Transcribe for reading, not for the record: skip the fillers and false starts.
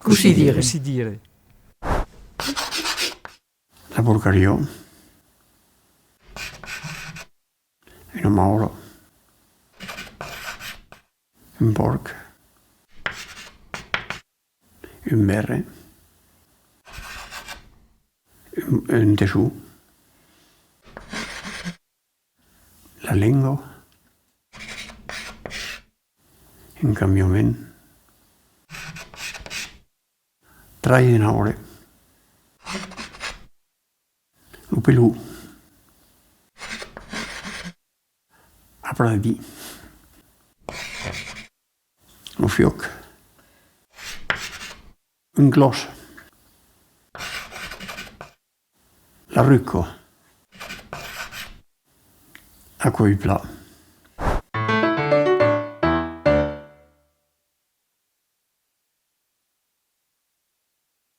Così dire. Così dire. La porcaria. Un mauro. Un porc. Un merre. Un tesù. La lingua. Un camiomen. Trainore. Lo pelù. Apradi. Lo fioc. Un glos. La rucco. Acqua di pla.